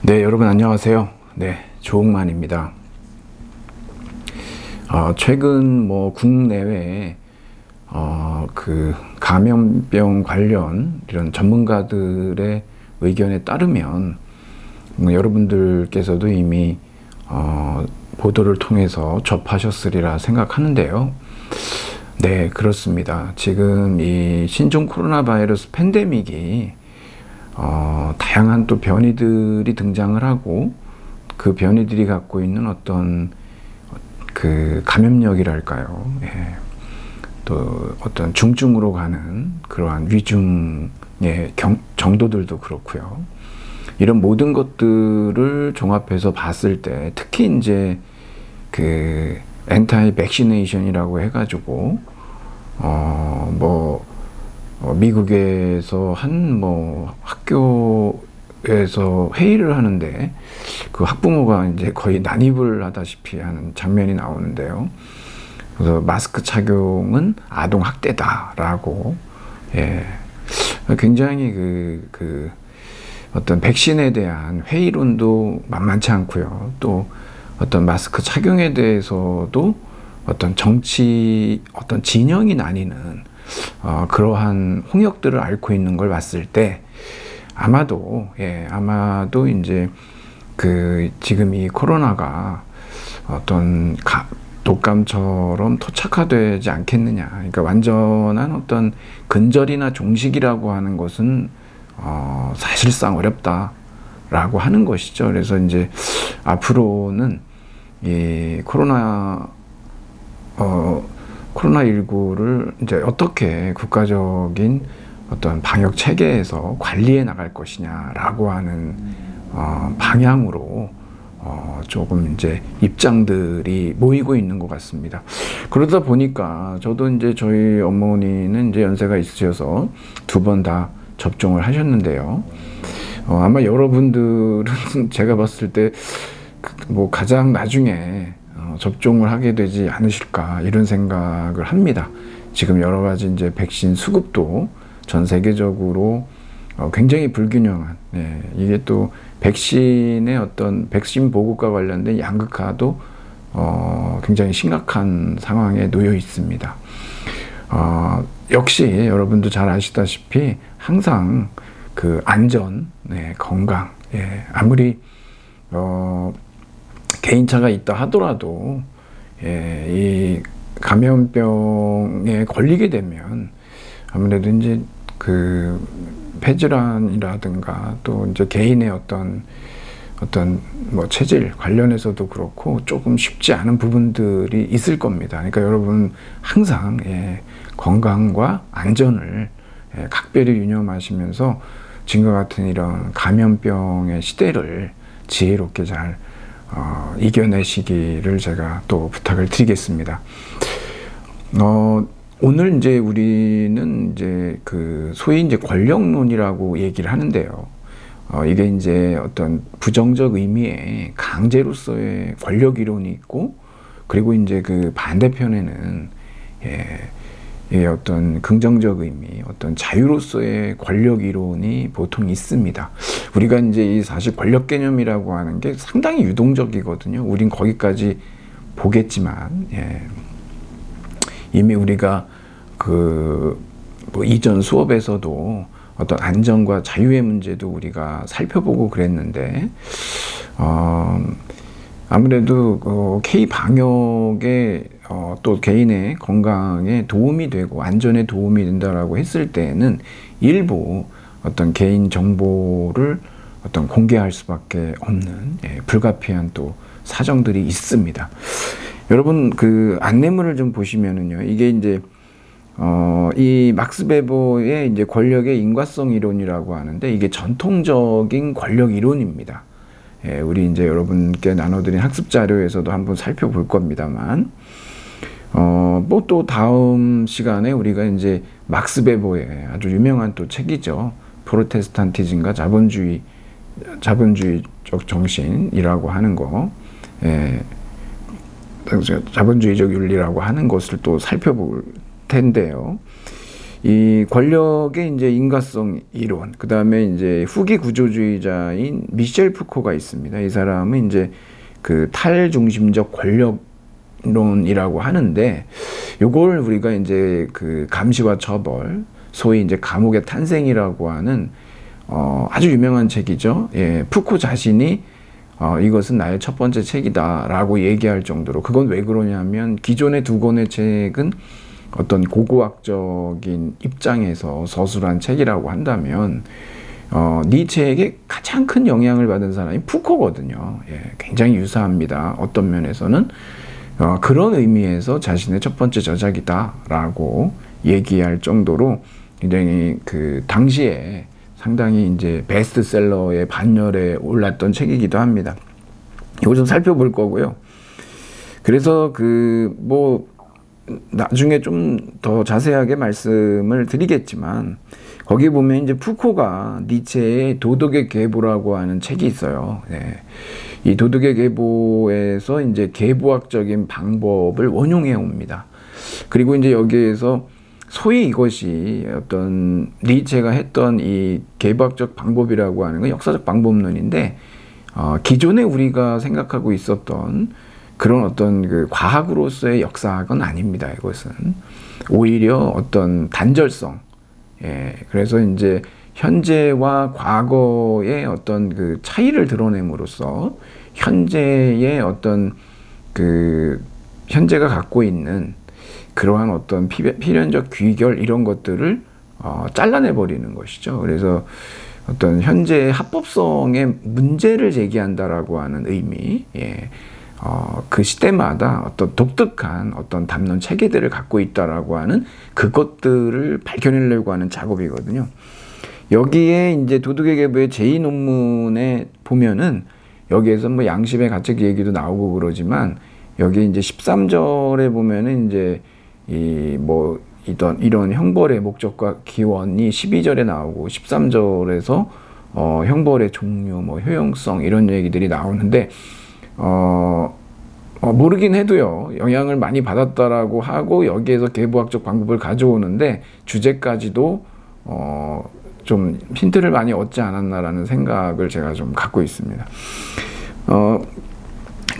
네, 여러분 안녕하세요. 네, 조홍만입니다. 최근 국내외에 그 감염병 관련 이런 전문가들의 의견에 따르면 여러분들께서도 이미 보도를 통해서 접하셨으리라 생각하는데요. 네, 그렇습니다. 지금 이 신종 코로나 바이러스 팬데믹이 다양한 또 변이들이 등장을 하고 그 변이들이 갖고 있는 어떤 그 감염력이랄까요. 예. 또 어떤 중증으로 가는 그러한 위중의 정도들도 그렇고요. 이런 모든 것들을 종합해서 봤을 때 특히 이제 그 엔타이 백시네이션이라고 해가지고 미국에서 한 학교에서 회의를 하는데 그 학부모가 이제 거의 난입을 하다시피 하는 장면이 나오는데요. 그래서 마스크 착용은 아동 학대다라고, 예, 굉장히 그 어떤 백신에 대한 회의론도 만만치 않고요. 또 어떤 마스크 착용에 대해서도 어떤 어떤 진영이 나뉘는 그러한 홍역들을 앓고 있는 걸 봤을 때 아마도 이제 지금 이 코로나가 어떤 독감처럼 토착화되지 않겠느냐. 그러니까 완전한 어떤 근절이나 종식이라고 하는 것은 사실상 어렵다라고 하는 것이죠. 그래서 이제 앞으로는 이 코로나19를 이제 어떻게 국가적인 어떤 방역 체계에서 관리해 나갈 것이냐라고 하는 방향으로 조금 이제 입장들이 모이고 있는 것 같습니다. 그러다 보니까 저도 이제 저희 어머니는 이제 연세가 있으셔서 2번 다 접종을 하셨는데요. 아마 여러분들은 제가 봤을 때 가장 나중에 접종을 하게 되지 않으실까 이런 생각을 합니다. 지금 여러 가지 이제 백신 수급도 전 세계적으로 굉장히 불균형한, 이게 또 백신의 어떤 백신 보급과 관련된 양극화도 굉장히 심각한 상황에 놓여 있습니다. 역시 여러분도 잘 아시다시피 항상 그 안전, 건강, 아무리 개인차가 있다 하더라도 이 감염병에 걸리게 되면 아무래도 이제 그 폐질환이라든가 또 이제 개인의 어떤 체질 관련해서도 그렇고 조금 쉽지 않은 부분들이 있을 겁니다. 그러니까 여러분 항상 건강과 안전을 각별히 유념하시면서 지금과 같은 이런 감염병의 시대를 지혜롭게 잘 이겨내시기를 제가 또 부탁을 드리겠습니다. 오늘 이제 우리는 이제 소위 이제 권력론이라고 얘기를 하는데요. 이게 이제 어떤 부정적 의미의 강제로서의 권력 이론이 있고, 그리고 이제 그 반대편에는 이 어떤 긍정적 의미, 어떤 자유로서의 권력 이론이 보통 있습니다. 우리가 이제 사실 권력 개념이라고 하는 게 상당히 유동적이거든요. 우린 거기까지 보겠지만, 이미 우리가 이전 수업에서도 어떤 안전과 자유의 문제도 우리가 살펴보고 그랬는데, 아무래도 K-방역에 또 개인의 건강에 도움이 되고 안전에 도움이 된다라고 했을 때에는 일부 어떤 개인 정보를 어떤 공개할 수밖에 없는 불가피한 또 사정들이 있습니다. 여러분 그 안내문을 좀 보시면은요, 이게 이제 이 막스 베버의 이제 권력의 인과성 이론이라고 하는데, 이게 전통적인 권력 이론입니다. 우리 이제 여러분께 나눠드린 학습 자료에서도 한번 살펴볼 겁니다만, 또 다음 시간에 우리가 이제 막스 베버의 아주 유명한 또 책이죠. 프로테스탄티즘과 자본주의적 정신이라고 하는 거, 자본주의적 윤리라고 하는 것을 또 살펴볼 텐데요. 이 권력의 이제 인과성 이론, 그 다음에 이제 후기 구조주의자인 미셸 푸코가 있습니다. 이 사람은 이제 그 탈중심적 권력론이라고 하는데, 요걸 우리가 이제 그 감시와 처벌, 소위 이제 감옥의 탄생이라고 하는 아주 유명한 책이죠. 예, 푸코 자신이 이것은 나의 첫 번째 책이다라고 얘기할 정도로, 그건 왜 그러냐면 기존의 두 권의 책은 어떤 고고학적인 입장에서 서술한 책이라고 한다면 니체에게 가장 큰 영향을 받은 사람이 푸코거든요. 예, 굉장히 유사합니다. 어떤 면에서는 그런 의미에서 자신의 첫 번째 저작이다라고 얘기할 정도로 굉장히 그 당시에 상당히 이제 베스트셀러의 반열에 올랐던 책이기도 합니다. 이거 좀 살펴볼 거고요. 그래서 뭐 나중에 좀 더 자세하게 말씀을 드리겠지만, 거기 보면 이제 푸코가 니체의 도덕의 계보라고 하는 책이 있어요. 네. 이 도덕의 계보에서 이제 계보학적인 방법을 원용해 옵니다. 그리고 이제 여기에서 소위 이것이 어떤 니체가 했던 이 계보학적 방법이라고 하는 건 역사적 방법론인데, 기존에 우리가 생각하고 있었던 그런 어떤 그 과학으로서의 역사학은 아닙니다. 이것은 오히려 어떤 단절성, 예, 그래서 이제 현재와 과거의 어떤 그 차이를 드러냄으로써 현재의 어떤 그 현재가 갖고 있는 그러한 어떤 필연적 귀결 이런 것들을 잘라내 버리는 것이죠. 그래서 어떤 현재의 합법성의 문제를 제기한다라고 하는 의미, 예. 그 시대마다 어떤 독특한 어떤 담론 체계들을 갖고 있다라고 하는 그것들을 발견하려고 하는 작업이거든요. 여기에 이제 도덕의 계보의 제2 논문에 보면은 여기에서 뭐 양심의 가책 얘기도 나오고 그러지만, 여기 이제 13절에 보면은 이제 이런 형벌의 목적과 기원이 12절에 나오고 13절에서 형벌의 종류, 뭐 효용성 이런 얘기들이 나오는데, 모르긴 해도요, 영향을 많이 받았다라고 하고 여기에서 계보학적 방법을 가져오는데 주제까지도 좀 힌트를 많이 얻지 않았나라는 생각을 제가 좀 갖고 있습니다.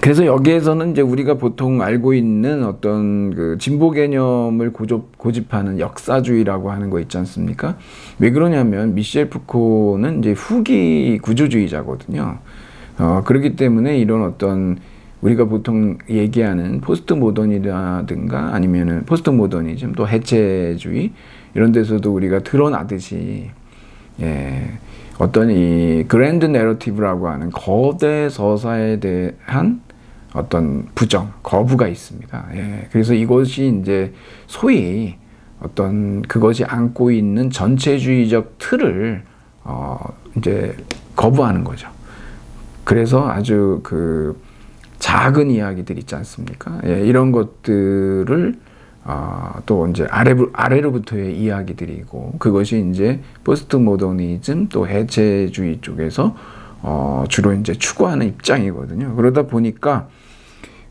그래서 여기에서는 이제 우리가 보통 알고 있는 어떤 그 진보 개념을 고집하는 역사주의라고 하는 거 있지 않습니까? 왜 그러냐면 미셸 푸코는 이제 후기 구조주의자거든요. 그렇기 때문에 이런 어떤 우리가 보통 얘기하는 포스트 모던이라든가 아니면은 포스트 모더니즘, 또 해체주의 이런 데서도 우리가 드러나듯이, 예, 어떤 이 그랜드 내러티브라고 하는 거대 서사에 대한 어떤 부정, 거부가 있습니다. 예, 그래서 이것이 이제 소위 어떤 그것이 안고 있는 전체주의적 틀을 이제 거부하는 거죠. 그래서 아주 그 작은 이야기들 있지 않습니까? 예, 이런 것들을 또 이제 아래로부터의 이야기들이고, 그것이 이제 포스트 모더니즘 또 해체주의 쪽에서 주로 이제 추구하는 입장이거든요. 그러다 보니까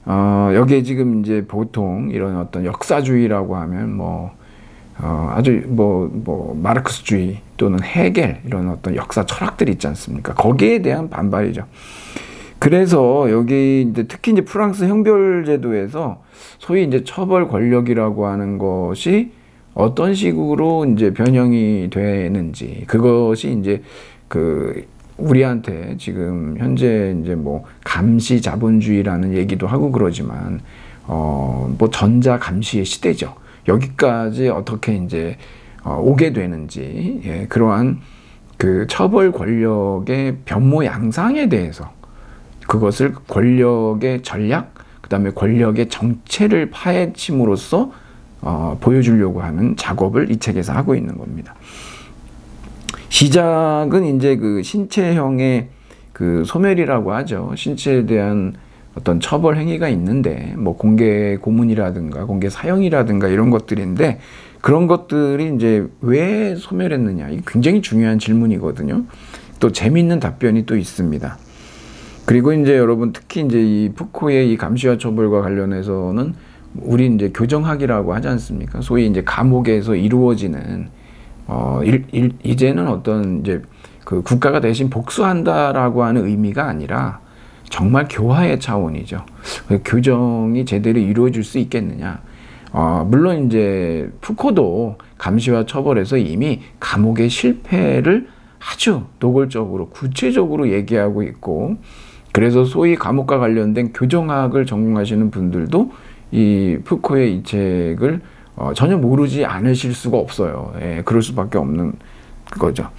여기에 지금 이제 보통 이런 어떤 역사주의라고 하면 아주 마르크스주의 또는 헤겔 이런 어떤 역사 철학들이 있지 않습니까? 거기에 대한 반발이죠. 그래서 여기 이제 특히 이제 프랑스 형별제도에서 소위 이제 처벌 권력이라고 하는 것이 어떤 식으로 이제 변형이 되는지, 그것이 이제 우리한테 지금 현재 이제 뭐 감시 자본주의라는 얘기도 하고 그러지만 전자 감시의 시대죠. 여기까지 어떻게 이제 오게 되는지, 예, 그러한 그 처벌 권력의 변모 양상에 대해서, 그것을 권력의 전략, 그 다음에 권력의 정체를 파헤침으로써 보여주려고 하는 작업을 이 책에서 하고 있는 겁니다. 시작은 이제 그 신체형의 그 소멸이라고 하죠. 신체에 대한 어떤 처벌 행위가 있는데, 뭐 공개 고문이라든가 공개 사형이라든가 이런 것들인데, 그런 것들이 이제 왜 소멸했느냐, 이게 굉장히 중요한 질문이거든요. 또 재미있는 답변이 또 있습니다. 그리고 이제 여러분 특히 이제 이 푸코의 이 감시와 처벌과 관련해서는 우리 이제 교정학이라고 하지 않습니까? 소위 이제 감옥에서 이루어지는 이제는 어떤 이제 그 국가가 대신 복수한다라고 하는 의미가 아니라 정말 교화의 차원이죠. 교정이 제대로 이루어질 수 있겠느냐? 물론 이제 푸코도 감시와 처벌에서 이미 감옥의 실패를 아주 노골적으로 구체적으로 얘기하고 있고, 그래서 소위 감옥과 관련된 교정학을 전공하시는 분들도 이 푸코의 이 책을 전혀 모르지 않으실 수가 없어요. 예, 그럴 수밖에 없는 거죠.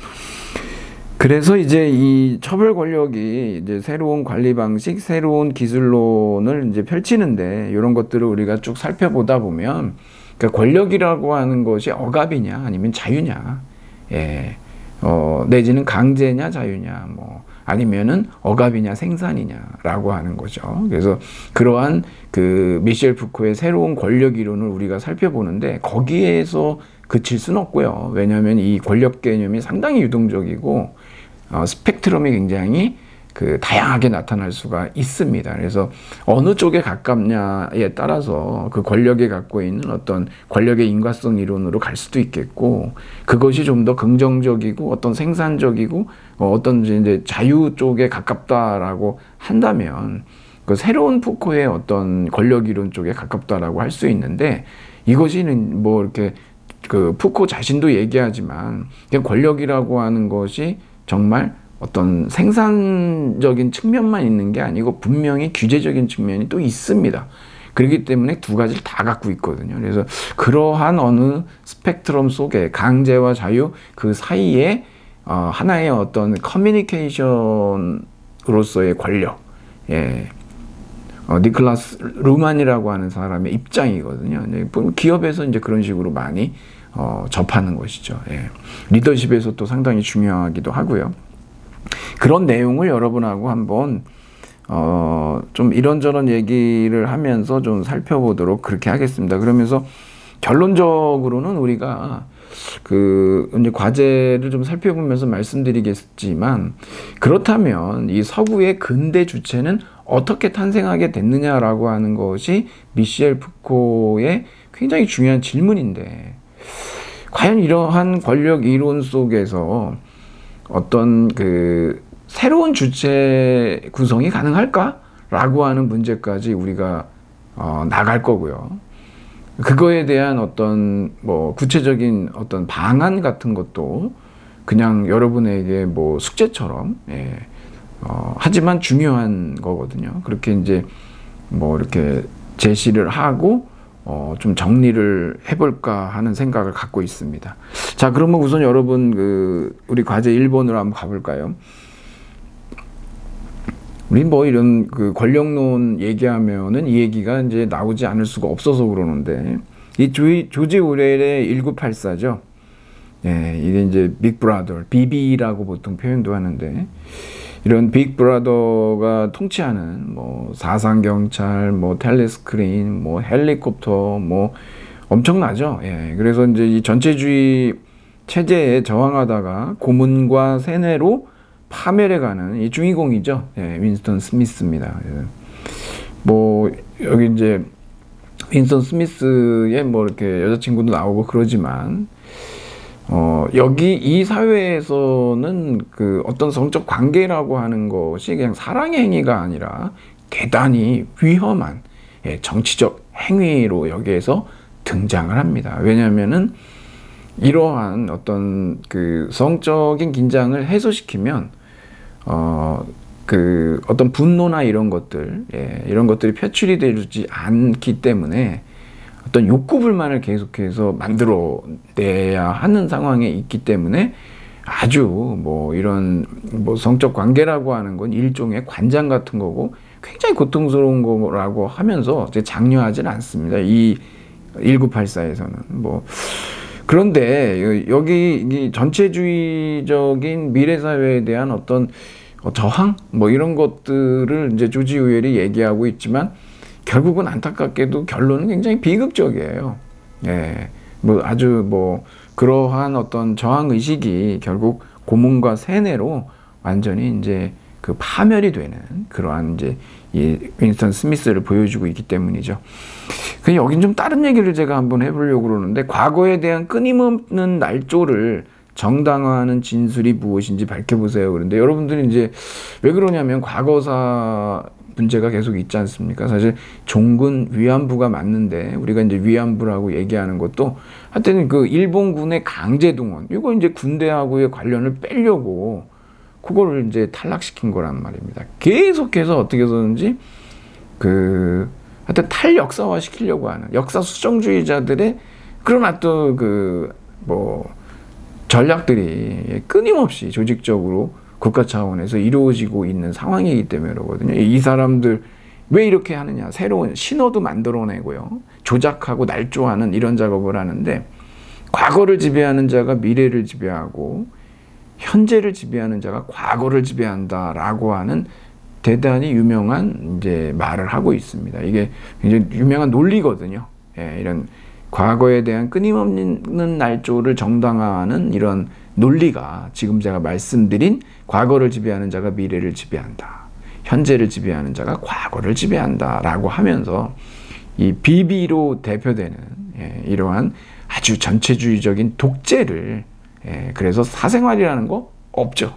그래서 이제 이 처벌 권력이 이제 새로운 관리 방식, 새로운 기술론을 이제 펼치는데, 이런 것들을 우리가 쭉 살펴보다 보면, 그러니까 권력이라고 하는 것이 억압이냐 아니면 자유냐, 예, 내지는 강제냐 자유냐, 뭐 아니면은 억압이냐 생산이냐라고 하는 거죠. 그래서 그러한 그 미셸 푸코의 새로운 권력 이론을 우리가 살펴보는데, 거기에서 그칠 수는 없고요. 왜냐하면 이 권력 개념이 상당히 유동적이고 스펙트럼이 굉장히 그 다양하게 나타날 수가 있습니다. 그래서 어느 쪽에 가깝냐에 따라서 그 권력이 갖고 있는 어떤 권력의 인과성 이론으로 갈 수도 있겠고, 그것이 좀 더 긍정적이고 어떤 생산적이고 어떤 이제 자유 쪽에 가깝다라고 한다면 그 새로운 푸코의 어떤 권력 이론 쪽에 가깝다라고 할 수 있는데, 이것이는 뭐 이렇게 그 푸코 자신도 얘기하지만 그냥 권력이라고 하는 것이 정말 어떤 생산적인 측면만 있는 게 아니고 분명히 규제적인 측면이 또 있습니다. 그렇기 때문에 두 가지를 다 갖고 있거든요. 그래서 그러한 어느 스펙트럼 속에 강제와 자유 그 사이에 하나의 어떤 커뮤니케이션으로서의 권력, 예, 니클라스 루만이라고 하는 사람의 입장이거든요. 기업에서 이제 그런 식으로 많이 접하는 것이죠. 예. 리더십에서 또 상당히 중요하기도 하고요. 그런 내용을 여러분하고 한번 좀 이런저런 얘기를 하면서 좀 살펴보도록 그렇게 하겠습니다. 그러면서 결론적으로는 우리가 그 이제 과제를 좀 살펴보면서 말씀드리겠지만, 그렇다면 이 서구의 근대 주체는 어떻게 탄생하게 됐느냐라고 하는 것이 미셸 푸코의 굉장히 중요한 질문인데, 과연 이러한 권력 이론 속에서 어떤 그 새로운 주체 구성이 가능할까라고 하는 문제까지 우리가 나갈 거고요. 그거에 대한 어떤 뭐 구체적인 어떤 방안 같은 것도 그냥 여러분에게 뭐 숙제처럼, 예, 하지만 중요한 거거든요. 그렇게 이제 뭐 이렇게 제시를 하고 좀 정리를 해볼까 하는 생각을 갖고 있습니다. 자, 그러면 우선 여러분 우리 과제 1번으로 한번 가볼까요? 우리 뭐 이런 그 권력론 얘기하면은 이 얘기가 이제 나오지 않을 수가 없어서 그러는데, 이 조지 오웰의 1984죠. 예, 이게 이제 빅브라더, BB라고 보통 표현도 하는데, 이런 빅브라더가 통치하는 뭐 사상경찰, 뭐 텔레스크린, 뭐 헬리콥터, 뭐 엄청나죠. 예, 그래서 이제 이 전체주의 체제에 저항하다가 고문과 세뇌로 파멸해가는 이 주인공이죠. 예, 윈스턴 스미스입니다. 예. 뭐 여기 이제 윈스턴 스미스의 뭐 이렇게 여자친구도 나오고 그러지만, 여기 이 사회에서는 그 어떤 성적 관계라고 하는 것이 그냥 사랑의 행위가 아니라 대단히 위험한, 예, 정치적 행위로 여기에서 등장을 합니다. 왜냐하면은 이러한 어떤 그 성적인 긴장을 해소시키면 그 어떤 분노나 이런 것들, 예, 이런 것들이 표출이 되지 않기 때문에 어떤 욕구 불만을 계속해서 만들어내야 하는 상황에 있기 때문에 아주 뭐 이런 뭐 성적 관계라고 하는 건 일종의 관장 같은 거고 굉장히 고통스러운 거라고 하면서 장려하지는 않습니다. 이 1984에서는 뭐. 그런데 여기 이 전체주의적인 미래사회에 대한 어떤 저항? 뭐 이런 것들을 이제 조지 오웰이 얘기하고 있지만, 결국은 안타깝게도 결론은 굉장히 비극적이에요. 예. 뭐 아주 뭐 그러한 어떤 저항 의식이 결국 고문과 세뇌로 완전히 이제 그 파멸이 되는 그러한 이제 이 윈스턴 스미스를 보여주고 있기 때문이죠. 그 여긴 좀 다른 얘기를 제가 한번 해보려고 그러는데, 과거에 대한 끊임없는 날조를 정당화하는 진술이 무엇인지 밝혀보세요. 그런데 여러분들이 이제 왜 그러냐면 과거사 문제가 계속 있지 않습니까? 사실 종군 위안부가 맞는데, 우리가 이제 위안부라고 얘기하는 것도 하여튼 그 일본군의 강제동원, 이거 이제 군대하고의 관련을 빼려고 그거를 이제 탈락시킨 거란 말입니다. 계속해서 어떻게 해서든지 그 하여튼 탈역사화 시키려고 하는 역사 수정주의자들의, 그러나 또 그 뭐 전략들이 끊임없이 조직적으로 국가 차원에서 이루어지고 있는 상황이기 때문에 그러거든요. 이 사람들 왜 이렇게 하느냐, 새로운 신호도 만들어내고요, 조작하고 날조하는 이런 작업을 하는데, 과거를 지배하는 자가 미래를 지배하고 현재를 지배하는 자가 과거를 지배한다라고 하는 대단히 유명한 이제 말을 하고 있습니다. 이게 굉장히 유명한 논리거든요. 예, 이런 과거에 대한 끊임없는 날조를 정당화하는 이런 논리가 지금 제가 말씀드린 과거를 지배하는 자가 미래를 지배한다, 현재를 지배하는 자가 과거를 지배한다 라고 하면서 이 비비로 대표되는 이러한 아주 전체주의적인 독재를, 그래서 사생활이라는 거 없죠.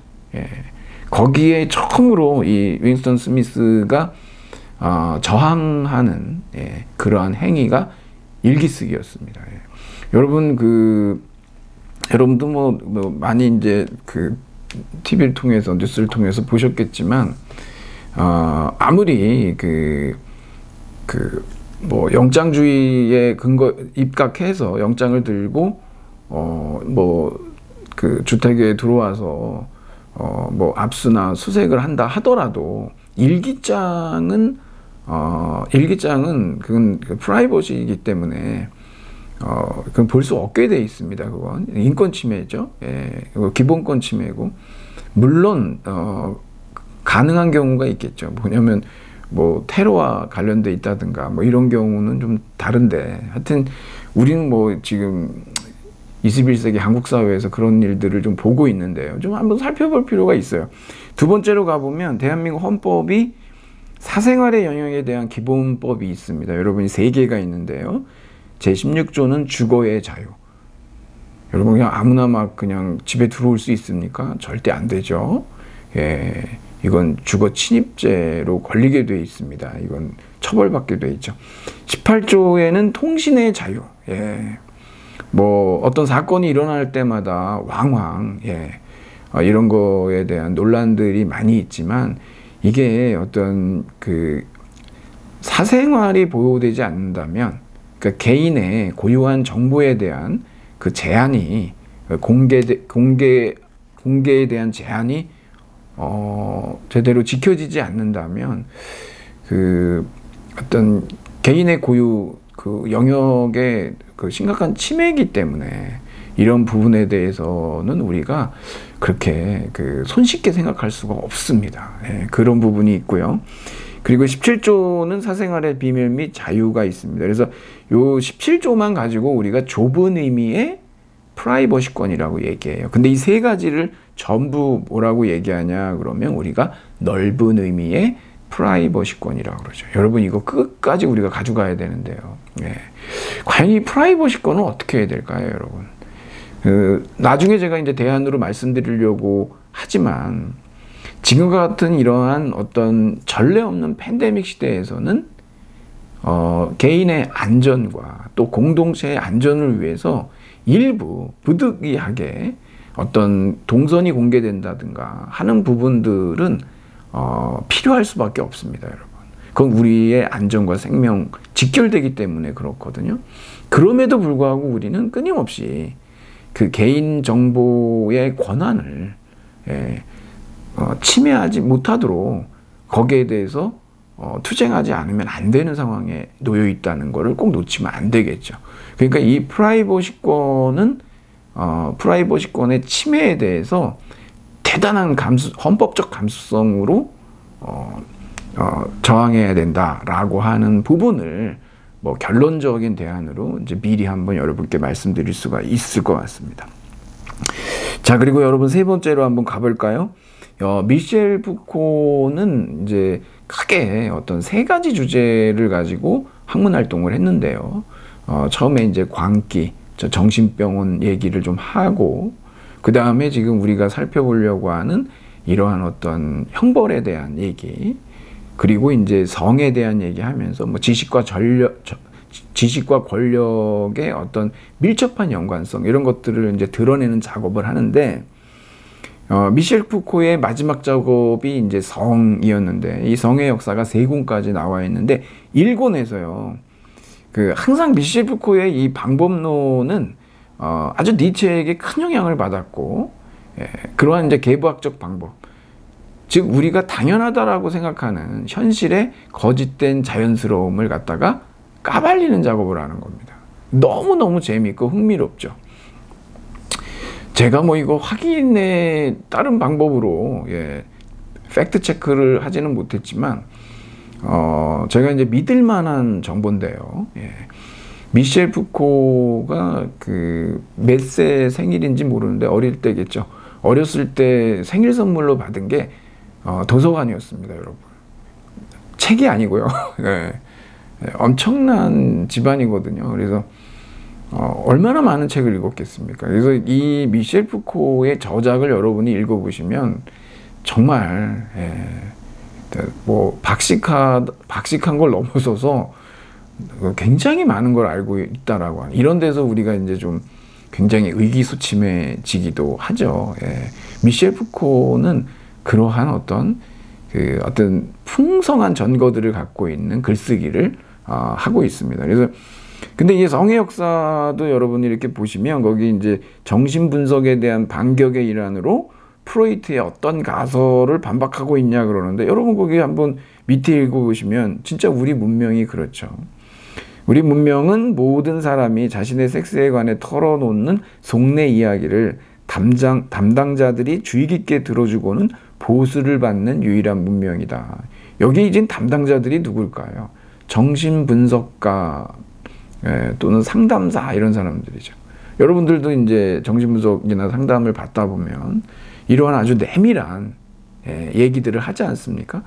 거기에 처음으로 이 윈스턴 스미스가 저항하는 그러한 행위가 일기쓰기였습니다. 여러분 여러분도 뭐 많이 이제 그 TV를 통해서, 뉴스를 통해서 보셨겠지만, 아무리 뭐 영장주의에 입각해서 영장을 들고 그 주택에 들어와서 뭐 압수나 수색을 한다 하더라도 일기장은 그건 프라이버시이기 때문에 그건 볼 수 없게 돼 있습니다. 그건 인권 침해죠. 기본권 침해고, 물론 가능한 경우가 있겠죠. 뭐냐면 뭐 테러와 관련돼 있다든가 뭐 이런 경우는 좀 다른데, 하여튼 우리는 뭐 지금 21세기 한국 사회에서 그런 일들을 좀 보고 있는데요. 좀 한번 살펴볼 필요가 있어요. 두 번째로 가보면 대한민국 헌법이 사생활의 영역에 대한 기본법이 있습니다. 여러분이 3개가 있는데요. 제16조는 주거의 자유. 여러분 그냥 아무나 막 그냥 집에 들어올 수 있습니까? 절대 안 되죠. 이건 주거 침입죄로 걸리게 돼 있습니다. 이건 처벌받게 돼 있죠. 18조에는 통신의 자유. 뭐 어떤 사건이 일어날 때마다 왕왕 이런 거에 대한 논란들이 많이 있지만, 이게 어떤 그 사생활이 보호되지 않는다면, 그러니까 개인의 고유한 정보에 대한 그 제한이, 공개에 대한 제한이 제대로 지켜지지 않는다면, 그 어떤 개인의 고유 그 영역의 그 심각한 침해이기 때문에 이런 부분에 대해서는 우리가 그렇게 그 손쉽게 생각할 수가 없습니다. 그런 부분이 있고요. 그리고 17조는 사생활의 비밀 및 자유가 있습니다. 그래서 요 17조만 가지고 우리가 좁은 의미의 프라이버시권이라고 얘기해요. 근데 이 3가지를 전부 뭐라고 얘기하냐 그러면 우리가 넓은 의미의 프라이버시권이라고 그러죠. 여러분 이거 끝까지 우리가 가져가야 되는데요. 과연 이 프라이버시권은 어떻게 해야 될까요, 여러분? 나중에 제가 이제 대안으로 말씀드리려고 하지만, 지금과 같은 이러한 어떤 전례 없는 팬데믹 시대에서는 개인의 안전과 또 공동체의 안전을 위해서 일부 부득이하게 어떤 동선이 공개된다든가 하는 부분들은 필요할 수밖에 없습니다, 여러분. 그건 우리의 안전과 생명 직결되기 때문에 그렇거든요. 그럼에도 불구하고 우리는 끊임없이 그 개인 정보의 권한을 침해하지 못하도록 거기에 대해서 투쟁하지 않으면 안 되는 상황에 놓여 있다는 것을 꼭 놓치면 안 되겠죠. 그러니까 이 프라이버시권은 프라이버시권의 침해에 대해서 대단한 헌법적 감수성으로 저항해야 된다라고 하는 부분을 뭐 결론적인 대안으로 이제 미리 한번 여러분께 말씀드릴 수가 있을 것 같습니다. 자, 그리고 여러분 3번째로 한번 가볼까요? 미셸 푸코는 이제 크게 어떤 세 가지 주제를 가지고 학문 활동을 했는데요. 처음에 이제 광기, 정신병원 얘기를 좀 하고, 그 다음에 지금 우리가 살펴보려고 하는 이러한 어떤 형벌에 대한 얘기, 그리고 이제 성에 대한 얘기하면서 뭐 지식과 권력의 어떤 밀접한 연관성 이런 것들을 이제 드러내는 작업을 하는데, 미셸 푸코의 마지막 작업이 이제 성이었는데, 이 성의 역사가 3권까지 나와 있는데 1권에서요. 항상 미셸 푸코의 이 방법론은 아주 니체에게 큰 영향을 받았고, 그러한 이제 계부학적 방법, 즉 우리가 당연하다라고 생각하는 현실의 거짓된 자연스러움을 갖다가 까발리는 작업을 하는 겁니다. 너무너무 재미있고 흥미롭죠. 제가 뭐 이거 확인에 다른 방법으로 팩트 체크를 하지는 못했지만 제가 이제 믿을 만한 정보인데요. 미셸 푸코가 몇 세 생일인지 모르는데 어릴 때겠죠. 어렸을 때 생일 선물로 받은 게 도서관이었습니다, 여러분. 책이 아니고요. 엄청난 집안이거든요. 그래서 얼마나 많은 책을 읽었겠습니까? 그래서 이 미셸 푸코의 저작을 여러분이 읽어보시면 정말 뭐 박식한 걸 넘어서서 굉장히 많은 걸 알고 있다라고 하는, 이런 데서 우리가 이제 좀 굉장히 의기소침해지기도 하죠. 미셸 푸코는 그러한 어떤 풍성한 전거들을 갖고 있는 글쓰기를 하고 있습니다. 그래서 근데 이 성의 역사도 여러분이 이렇게 보시면 거기 이제 정신 분석에 대한 반격의 일환으로 프로이트의 어떤 가설을 반박하고 있냐 그러는데, 여러분 거기 한번 밑에 읽어보시면 진짜 우리 문명이 그렇죠. 우리 문명은 모든 사람이 자신의 섹스에 관해 털어놓는 속내 이야기를 담당자들이 주의 깊게 들어주고는 보수를 받는 유일한 문명이다. 여기 이제 담당자들이 누굴까요? 정신분석가 또는 상담사, 이런 사람들이죠. 여러분들도 이제 정신분석이나 상담을 받다 보면 이러한 아주 내밀한 얘기들을 하지 않습니까?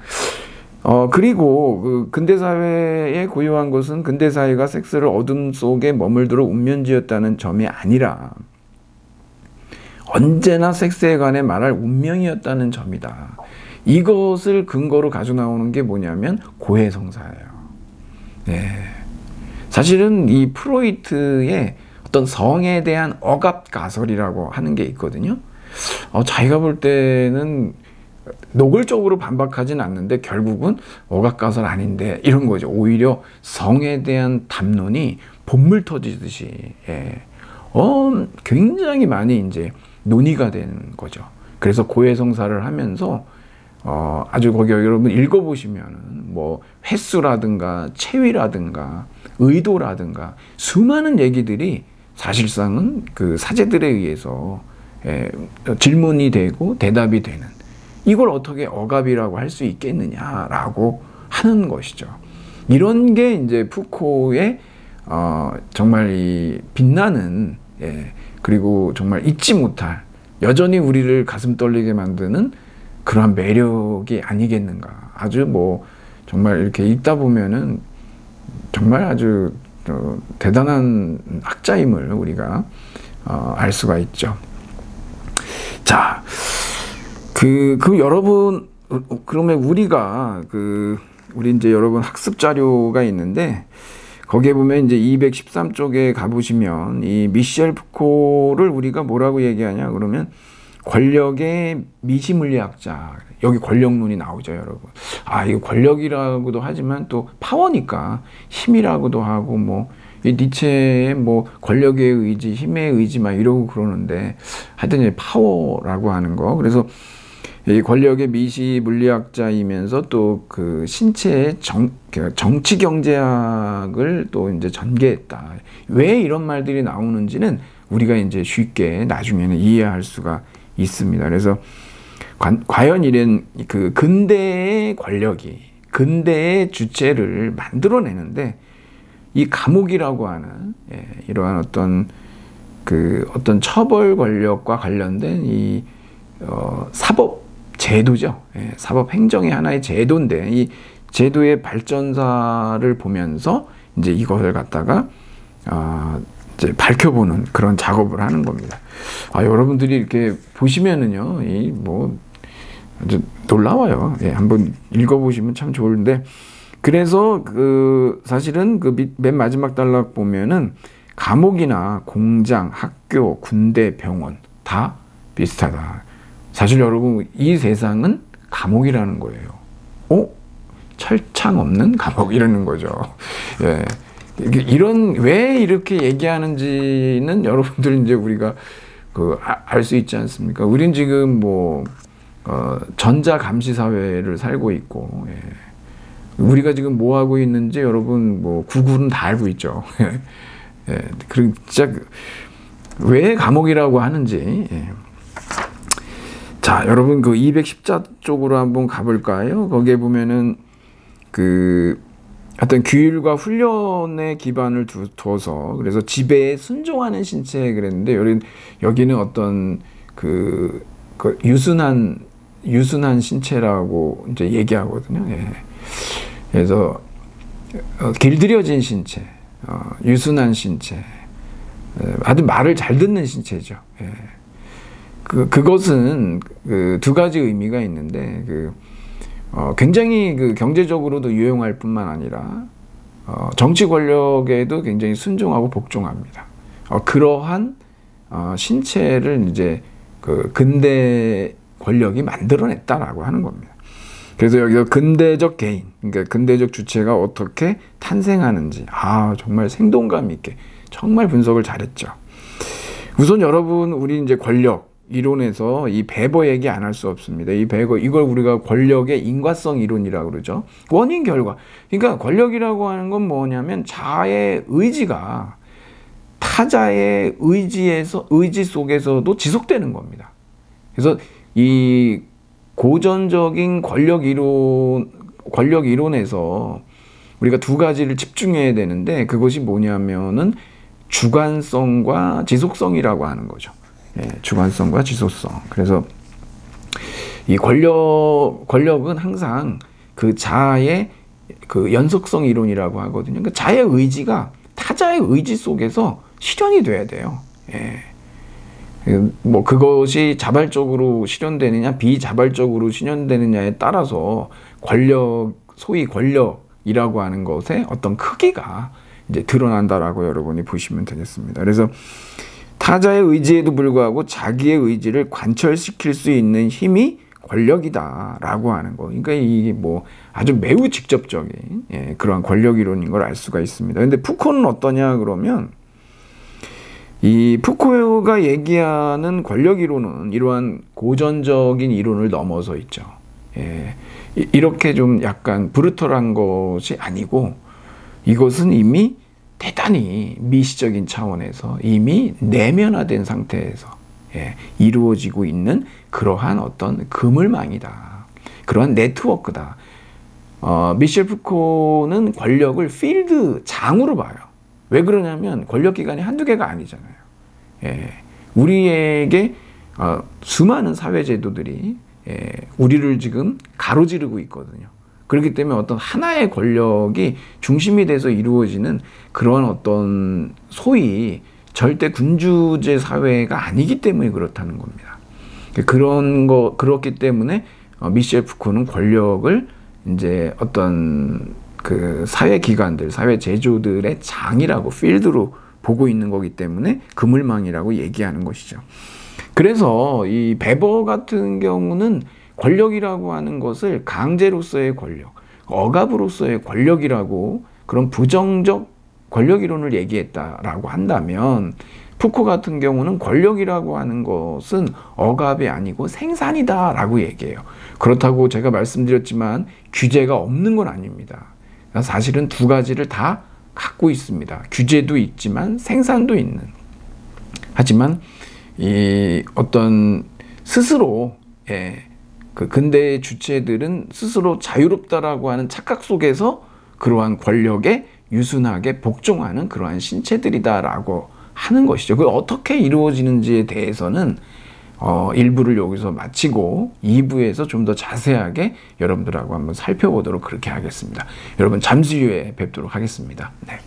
그리고 근대사회에 고유한 것은 근대사회가 섹스를 어둠 속에 머물도록 운면지었다는 점이 아니라 언제나 섹스에 관해 말할 운명이었다는 점이다. 이것을 근거로 가지고 나오는 게 뭐냐면 고해성사예요. 사실은 이 프로이트의 어떤 성에 대한 억압 가설이라고 하는 게 있거든요. 자기가 볼 때는 노골적으로 반박하진 않는데 결국은 억압 가설 아닌데 이런 거죠. 오히려 성에 대한 담론이 본물 터지듯이 굉장히 많이 이제 논의가 되는 거죠. 그래서 고해성사를 하면서 아주 거기 여러분 읽어보시면은 뭐 횟수라든가 체위라든가 의도라든가 수많은 얘기들이 사실상은 그 사제들에 의해서 질문이 되고 대답이 되는, 이걸 어떻게 억압이라고 할 수 있겠느냐라고 하는 것이죠. 이런 게 이제 푸코의 정말 이 빛나는 그리고 정말 잊지 못할, 여전히 우리를 가슴 떨리게 만드는 그러한 매력이 아니겠는가. 아주 뭐 정말 이렇게 읽다 보면은 정말 아주 대단한 학자임을 우리가 알 수가 있죠. 자, 여러분, 그러면 우리가 우리 이제 여러분 학습 자료가 있는데 거기에 보면 이제 213쪽에 가보시면 이 미셸 푸코를 우리가 뭐라고 얘기하냐 그러면 권력의 미시물리학자, 여기 권력론이 나오죠, 여러분. 이거 권력이라고도 하지만 또 파워니까 힘이라고도 하고, 뭐 이 니체의 뭐 권력의 의지, 힘의 의지 막 이러고 그러는데 하여튼 이제 파워라고 하는 거. 그래서 이 권력의 미시 물리학자이면서 또 그 신체의 정치 경제학을 또 이제 전개했다. 왜 이런 말들이 나오는지는 우리가 이제 쉽게 나중에는 이해할 수가 있습니다. 그래서 과연 이런 근대의 권력이 근대의 주체를 만들어내는데 이 감옥이라고 하는 이러한 어떤 어떤 처벌 권력과 관련된 이 사법 제도죠. 예, 사법 행정의 하나의 제도인데 이 제도의 발전사를 보면서 이제 이것을 갖다가 이제 밝혀보는 그런 작업을 하는 겁니다. 여러분들이 이렇게 보시면은요, 이 뭐 아주 놀라워요. 예, 한번 읽어보시면 참 좋은데, 그래서 사실은 맨 마지막 단락 보면은 감옥이나 공장, 학교, 군대, 병원 다 비슷하다. 사실 여러분, 이 세상은 감옥이라는 거예요. 철창 없는 감옥이라는 거죠. 예. 왜 이렇게 얘기하는지는 여러분들 이제 우리가 알 수 있지 않습니까? 우린 지금 전자 감시 사회를 살고 있고, 예. 우리가 지금 뭐 하고 있는지 여러분 구글은 다 알고 있죠. 예. 그리고 진짜 왜 감옥이라고 하는지. 예. 자, 여러분 210자 쪽으로 한번 가볼까요? 거기에 보면은 어떤 규율과 훈련의 기반을 둬서 그래서 지배에 순종하는 신체 그랬는데 여기는 어떤 유순한 신체라고 이제 얘기하거든요. 예. 그래서 길들여진 신체, 유순한 신체, 아주 말을 잘 듣는 신체죠. 예. 그것은 두 가지 의미가 있는데 굉장히 경제적으로도 유용할 뿐만 아니라 정치 권력에도 굉장히 순종하고 복종합니다. 그러한 신체를 이제 근대 권력이 만들어냈다라고 하는 겁니다. 그래서 여기서 근대적 개인, 그러니까 근대적 주체가 어떻게 탄생하는지 정말 생동감 있게 정말 분석을 잘했죠. 우선 여러분, 우리 이제 권력 이론에서 이 베버 얘기 안 할 수 없습니다. 이걸 우리가 권력의 인과성 이론이라고 그러죠. 원인 결과. 그러니까 권력이라고 하는 건 뭐냐면 자의 의지가 타자의 의지 속에서도 지속되는 겁니다. 그래서 이 고전적인 권력 이론에서 우리가 두 가지를 집중해야 되는데 그것이 뭐냐면은 주관성과 지속성이라고 하는 거죠. 예, 주관성과 지속성. 그래서 이 권력은 항상 자아의 연속성 이론이라고 하거든요. 그러니까 자의 의지가 타자의 의지 속에서 실현이 돼야 돼요. 예. 그것이 자발적으로 실현되느냐, 비자발적으로 실현되느냐에 따라서 소위 권력이라고 하는 것의 어떤 크기가 이제 드러난다라고 여러분이 보시면 되겠습니다. 그래서 타자의 의지에도 불구하고 자기의 의지를 관철시킬 수 있는 힘이 권력이다라고 하는 거. 그러니까 이게 아주 매우 직접적인 그러한 권력 이론인 걸 알 수가 있습니다. 근데 푸코는 어떠냐 그러면 이 푸코가 얘기하는 권력 이론은 이러한 고전적인 이론을 넘어서 있죠. 예, 이렇게 좀 약간 브루털한 것이 아니고 이것은 이미 대단히 미시적인 차원에서 이미 내면화된 상태에서 이루어지고 있는 그러한 어떤 그물망이다. 그러한 네트워크다. 미셸 푸코는 권력을 필드 장으로 봐요. 왜 그러냐면 권력기관이 한두 개가 아니잖아요. 우리에게 수많은 사회제도들이 우리를 지금 가로지르고 있거든요. 그렇기 때문에 어떤 하나의 권력이 중심이 돼서 이루어지는 그런 어떤 소위 절대 군주제 사회가 아니기 때문에 그렇다는 겁니다. 그렇기 때문에 미셸 푸코는 권력을 이제 어떤 사회 기관들, 사회 제조들의 장이라고 필드로 보고 있는 거기 때문에 그물망이라고 얘기하는 것이죠. 그래서 이 베버 같은 경우는 권력이라고 하는 것을 강제로서의 권력, 억압으로서의 권력이라고 그런 부정적 권력 이론을 얘기했다라고 한다면 푸코 같은 경우는 권력이라고 하는 것은 억압이 아니고 생산이다라고 얘기해요. 그렇다고 제가 말씀드렸지만 규제가 없는 건 아닙니다. 사실은 두 가지를 다 갖고 있습니다. 규제도 있지만 생산도 있는. 하지만 이 어떤 스스로 근대의 주체들은 스스로 자유롭다라고 하는 착각 속에서 그러한 권력에 유순하게 복종하는 그러한 신체들이다라고 하는 것이죠. 그게 어떻게 이루어지는지에 대해서는 1부를 여기서 마치고 2부에서 좀 더 자세하게 여러분들하고 한번 살펴보도록 그렇게 하겠습니다. 여러분 잠시 후에 뵙도록 하겠습니다. 네.